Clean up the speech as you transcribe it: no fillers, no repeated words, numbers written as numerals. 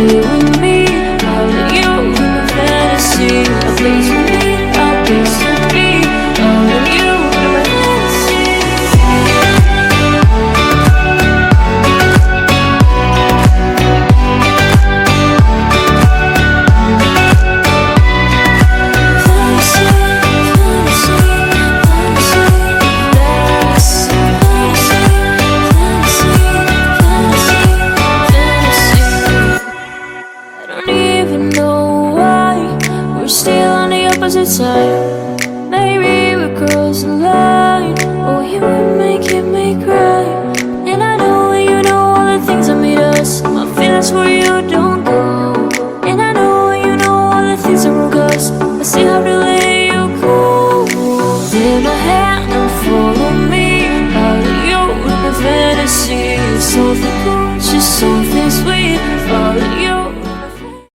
you and me, all of you in a fantasy. A place for me, a place to be, all of you in a fantasy. Still on the opposite side. Maybe we're crossing lines.